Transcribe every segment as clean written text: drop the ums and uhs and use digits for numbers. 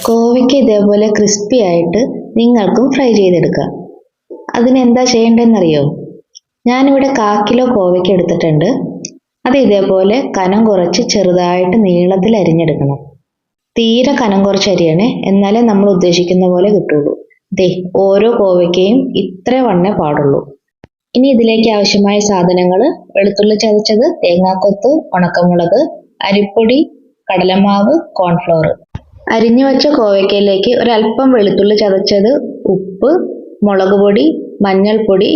കോവയ്ക്ക ഇതേപോലെ ക്രിസ്പി ആയിട്ട് നിങ്ങൾക്കും ഫ്രൈ ചെയ്തെടുക്കാം. അതിനെന്താ ചെയ്യേണ്ടതെന്നറിയോ? ഞാനിവിടെ 1/4 കിലോ കോവയ്ക്ക എടുത്തിട്ടുണ്ട്. അത് ഇതേപോലെ കനം കുറച്ച് ചെറുതായിട്ട് നീളത്തിൽ അരിഞ്ഞെടുക്കണം. തീരെ കനം കുറച്ച് അരിയണേ, എന്നാലേ നമ്മൾ ഉദ്ദേശിക്കുന്ന പോലെ കിട്ടുള്ളൂ. ഓരോ കോവയ്ക്കയും ഇത്ര വണ്ണേ പാടുള്ളൂ. ഇനി ഇതിലേക്ക് ആവശ്യമായ സാധനങ്ങൾ: വെളുത്തുള്ളി ചതച്ചത്, തേങ്ങാക്കൊത്ത്, ഉണക്കമുളക്, അരിപ്പൊടി, കടലമാവ്, കോൺഫ്ലവർ. അരിഞ്ഞു വെച്ച കോവയ്ക്കയിലേക്ക് ഒരല്പം വെളുത്തുള്ളി ചതച്ചത്, ഉപ്പ്, മുളക് പൊടി, മഞ്ഞൾപ്പൊടി,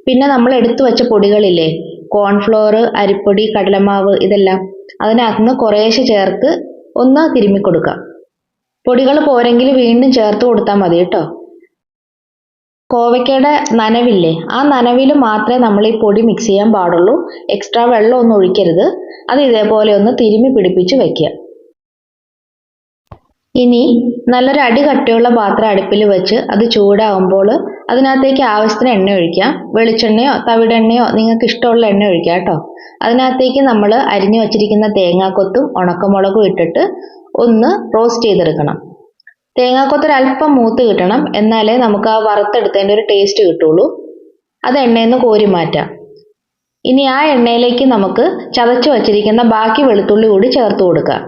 പിന്നെ നമ്മൾ എടുത്തു വെച്ച പൊടികളില്ലേ, കോൺഫ്ലവർ, അരിപ്പൊടി, കടലമാവ്, ഇതെല്ലാം അതിനകത്തുനിന്ന് കുറേശ്ശെ ചേർത്ത് ഒന്ന് തിരുമ്മി കൊടുക്കാം. പൊടികൾ പോരെങ്കിൽ വീണ്ടും ചേർത്ത് കൊടുത്താൽ മതി കേട്ടോ. കോവയ്ക്കയുടെ നനവില്ലേ, ആ നനവിൽ മാത്രമേ നമ്മൾ ഈ പൊടി മിക്സ് ചെയ്യാൻ പാടുള്ളൂ. എക്സ്ട്രാ വെള്ളം ഒന്നും ഒഴിക്കരുത്. അത് ഇതേപോലെ ഒന്ന് തിരുമ്മി പിടിപ്പിച്ച് വെക്കുക. ഇനി നല്ലൊരു അടി കട്ടിയുള്ള പാത്രം അടുപ്പിൽ വെച്ച് അത് ചൂടാവുമ്പോൾ അതിനകത്തേക്ക് ആവശ്യത്തിന് എണ്ണ ഒഴിക്കാം. വെളിച്ചെണ്ണയോ തവിടെണ്ണയോ നിങ്ങൾക്ക് ഇഷ്ടമുള്ള എണ്ണ ഒഴിക്കാം കേട്ടോ. അതിനകത്തേക്ക് നമ്മൾ അരിഞ്ഞു വച്ചിരിക്കുന്ന തേങ്ങാക്കൊത്തും ഉണക്കമുളകും ഇട്ടിട്ട് ഒന്ന് റോസ്റ്റ് ചെയ്തെടുക്കണം. തേങ്ങാക്കൊത്ത് ഒരല്പം മൂത്ത് കിട്ടണം, എന്നാലേ നമുക്ക് ആ വറുത്തെടുത്തതിൻ്റെ ഒരു ടേസ്റ്റ് കിട്ടുള്ളൂ. അത് എണ്ണയിൽ നിന്ന് കോരി മാറ്റാം. ഇനി ആ എണ്ണയിലേക്ക് നമുക്ക് ചതച്ച് വച്ചിരിക്കുന്ന ബാക്കി വെളുത്തുള്ളി കൂടി ചേർത്ത് കൊടുക്കാം.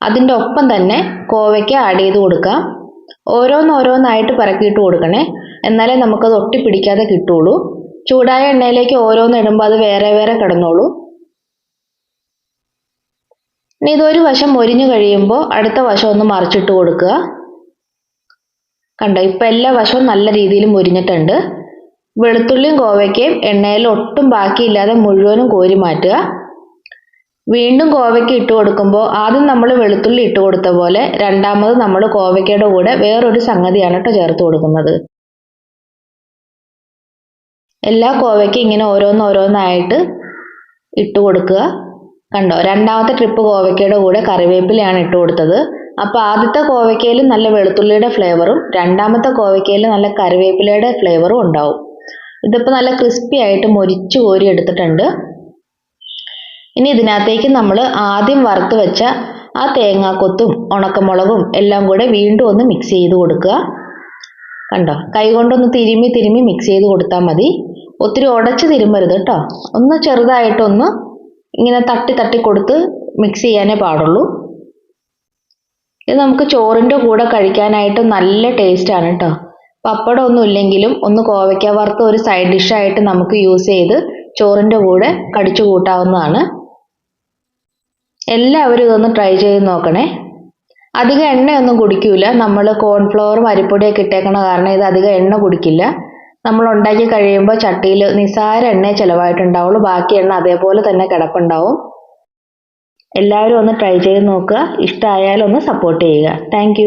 അതിൻ്റെ ഒപ്പം തന്നെ കോവയ്ക്ക ആഡ് ചെയ്ത് കൊടുക്കാം. ഓരോന്നോരോന്നായിട്ട് പറക്കിയിട്ട് കൊടുക്കണേ, എന്നാലേ നമുക്കത് ഒട്ടിപ്പിടിക്കാതെ കിട്ടുള്ളൂ. ചൂടായ എണ്ണയിലേക്ക് ഓരോന്ന് ഇടുമ്പോൾ അത് വേറെ വേറെ കിടന്നോളൂ. ഇനി ഇതൊരു വശം മൊരിഞ്ഞു കഴിയുമ്പോൾ അടുത്ത വശം ഒന്ന് മറിച്ചിട്ട് കൊടുക്കുക. കണ്ടോ, ഇപ്പം എല്ലാ വശവും നല്ല രീതിയിൽ മൊരിഞ്ഞിട്ടുണ്ട്. വെളുത്തുള്ളിയും കോവയ്ക്കയും എണ്ണയിൽ ഒട്ടും ബാക്കിയില്ലാതെ മുഴുവനും കോരി മാറ്റുക. വീണ്ടും കോവയ്ക്ക ഇട്ട് കൊടുക്കുമ്പോൾ ആദ്യം നമ്മൾ വെളുത്തുള്ളി ഇട്ട് കൊടുത്ത പോലെ രണ്ടാമത് നമ്മൾ കോവയ്ക്കയുടെ കൂടെ വേറൊരു സംഗതിയാണ് കേട്ടോ ചേർത്ത് കൊടുക്കുന്നത്. എല്ലാ കോവയ്ക്ക ഇങ്ങനെ ഓരോന്നോരോന്നായിട്ട് ഇട്ട് കൊടുക്കുക. കണ്ടോ, രണ്ടാമത്തെ ട്രിപ്പ് കോവയ്ക്കയുടെ കൂടെ കറിവേപ്പിലയാണ് ഇട്ട് കൊടുത്തത്. അപ്പോൾ ആദ്യത്തെ കോവയ്ക്കയിൽ നല്ല വെളുത്തുള്ളിയുടെ ഫ്ലേവറും രണ്ടാമത്തെ കോവയ്ക്കയിൽ നല്ല കറിവേപ്പിലയുടെ ഫ്ലേവറും ഉണ്ടാവും. ഇതിപ്പോൾ നല്ല ക്രിസ്പി ആയിട്ട് മൊരിച്ചു കോരി എടുത്തിട്ടുണ്ട്. ഇനി ഇതിനകത്തേക്ക് നമ്മൾ ആദ്യം വറുത്ത് വെച്ച ആ തേങ്ങാക്കൊത്തും ഉണക്കമുളകും എല്ലാം കൂടെ വീണ്ടും ഒന്ന് മിക്സ് ചെയ്ത് കൊടുക്കുക. കണ്ടോ, കൈ കൊണ്ടൊന്ന് തിരുമ്മി തിരുമ്മി മിക്സ് ചെയ്ത് കൊടുത്താൽ മതി. ഒത്തിരി ഉടച്ച് തിരുമ്മരുത് കേട്ടോ. ഒന്ന് ചെറുതായിട്ടൊന്ന് ഇങ്ങനെ തട്ടി തട്ടി കൊടുത്ത് മിക്സ് ചെയ്യാനേ പാടുള്ളൂ. ഇത് നമുക്ക് ചോറിൻ്റെ കൂടെ കഴിക്കാനായിട്ട് നല്ല ടേസ്റ്റാണ് കേട്ടോ. പപ്പടം ഒന്നും ഇല്ലെങ്കിലും ഒന്ന് കോവയ്ക്ക വറുത്ത് ഒരു സൈഡ് ഡിഷായിട്ട് നമുക്ക് യൂസ് ചെയ്ത് ചോറിൻ്റെ കൂടെ കടിച്ചു കൂട്ടാവുന്നതാണ്. എല്ലാവരും ഇതൊന്ന് ട്രൈ ചെയ്ത് നോക്കണേ. അധികം എണ്ണയൊന്നും കുടിക്കില്ല. നമ്മൾ കോൺഫ്ലവറും അരിപ്പൊടിയൊക്കെ ഇട്ടേക്കണ കാരണം ഇത് അധികം എണ്ണ കുടിക്കില്ല. നമ്മൾ ഉണ്ടാക്കി കഴിയുമ്പോൾ ചട്ടിയിൽ നിസ്സാര എണ്ണ ചിലവായിട്ടുണ്ടാവുള്ളൂ. ബാക്കി എണ്ണ അതേപോലെ തന്നെ കിടപ്പുണ്ടാവും. എല്ലാവരും ഒന്ന് ട്രൈ ചെയ്ത് നോക്കുക. ഇഷ്ടമായാലും ഒന്ന് സപ്പോർട്ട് ചെയ്യുക. താങ്ക്